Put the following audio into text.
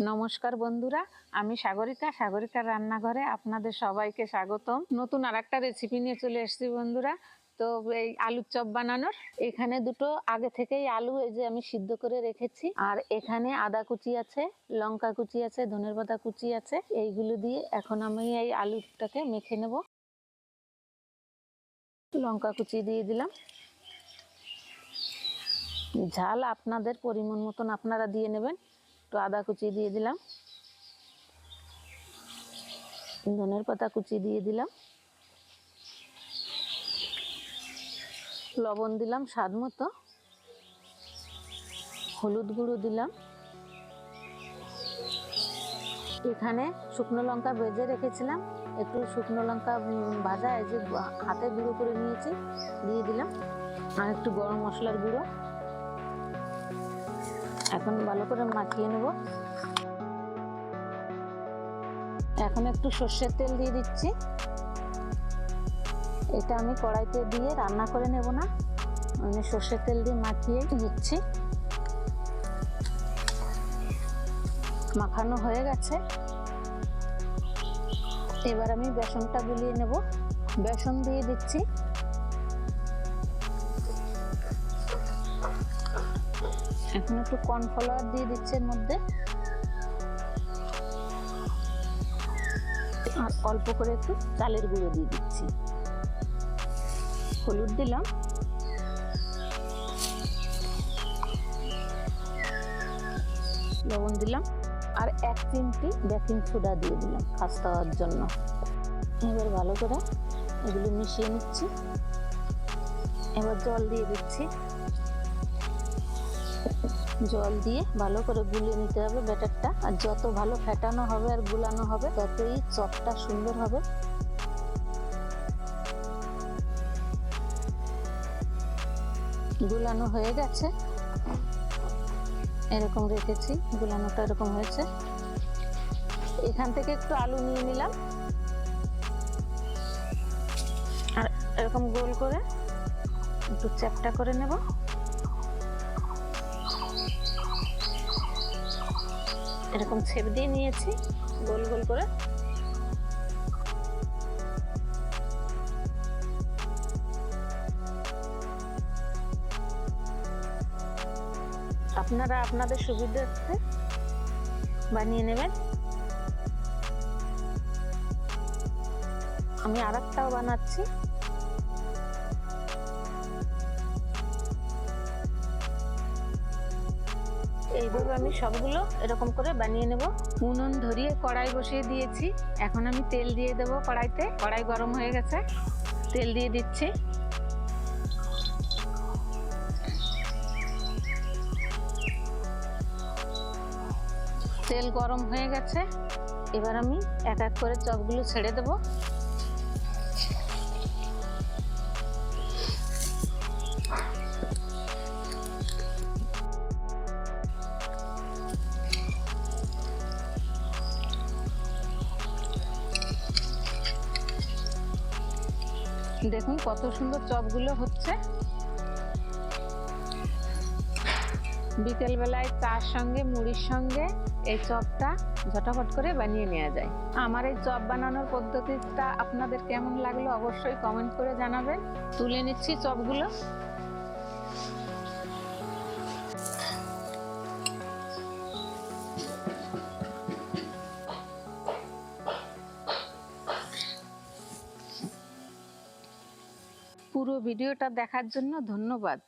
নমস্কার বন্ধুরা, আমি সাগরিকার রান্নাঘরে আপনাদের সবাইকে স্বাগতম। নতুন আরেকটা রেসিপি নিয়ে চলে এসেছি বন্ধুরা। তো এই আলুর চপ বানানোর, এখানে দুটো আগে থেকেই আলু এই যে আমি সিদ্ধ করে রেখেছি, আর এখানে আদা কুচি আছে, লঙ্কা কুচি আছে, ধনের পাতা কুচি আছে। এইগুলো দিয়ে এখন আমি এই আলুটাকে মেখে নেব। লঙ্কা কুচি দিয়ে দিলাম, ঝাল আপনাদের পরিমাণ মতন আপনারা দিয়ে নেবেন। তো আদা কুচি দিয়ে দিলাম, ধনের পাতা কুচি দিয়ে দিলাম, লবণ দিলাম স্বাদ মতো, হলুদ গুঁড়ো দিলাম। এখানে শুকনো লঙ্কা ভেজে রেখেছিলাম, একটু শুকনো লঙ্কা ভাজা এই যে হাতে গুঁড়ো করে নিয়েছি, দিয়ে দিলাম। আর একটু গরম মশলার গুঁড়ো। এখন ভালো করে মাখিয়ে নেব। এখন একটু সর্ষের তেল দিয়ে দিচ্ছি। এটা আমি কড়াইতে দিয়ে রান্না করে নেব না, আমি সর্ষের তেল দিয়ে মাখিয়ে নিচ্ছি। মাখানো হয়ে গেছে, এবার আমি বেসনটা গুলিয়ে নেব। বেসন দিয়ে দিচ্ছি, এখন একটু কর্নফ্লাওয়ার দিয়ে দিচ্ছি এর মধ্যে, আর অল্প করে একটু চালের গুঁড়ো দিয়ে দিচ্ছি। হলুদ দিলাম, লবণ দিলাম, আর 1 চিমটি বেকিং সোডা দিয়ে দিলাম খাস্তা হওয়ার জন্য। এবার ভালো করে এগুলো মিশিয়ে নিচ্ছি। এবার জল দিয়ে দিচ্ছি, জল দিয়ে ভালো করে গুলিয়ে নিতে হবে ব্যাটারটা। আর যত ভালো ফেটানো হবে আর গুলানো হবে ততই চপটা সুন্দর হবে। গুলানো হয়ে গেছে, এরকম রেখেছি, গুলানোটা এরকম হয়েছে। এখান থেকে একটু আলু নিয়ে নিলাম, আর এরকম গোল করে একটু চ্যাপটা করে নেব। এরকম ছেপ দিয়ে নিয়েছি গোল গোল করে। আপনারা আপনাদের সুবিধার্থে বানিয়ে নেবেন। আমি আরেকটাও বানাচ্ছি। এইভাবে আমি সবগুলো এরকম করে বানিয়ে নেব। উনুন ধরিয়ে কড়াই বসিয়ে দিয়েছি, এখন আমি তেল দিয়ে দেব কড়াইতে। কড়াই গরম হয়ে গেছে, তেল দিয়ে দিচ্ছি। তেল গরম হয়ে গেছে, এবার আমি এক এক করে চপগুলো ছেড়ে দেব। দেখুন কত সুন্দর চপগুলো হচ্ছে। বিকেল বেলায় চার সঙ্গে মুড়ির সঙ্গে এই চপটা ঝটাফট করে বানিয়ে নেওয়া যায়। আমার এই চপ বানানোর পদ্ধতিটা আপনাদের কেমন লাগলো অবশ্যই কমেন্ট করে জানাবেন। তুলে নিচ্ছি চপগুলো। পুরো ভিডিওটা দেখার জন্য ধন্যবাদ।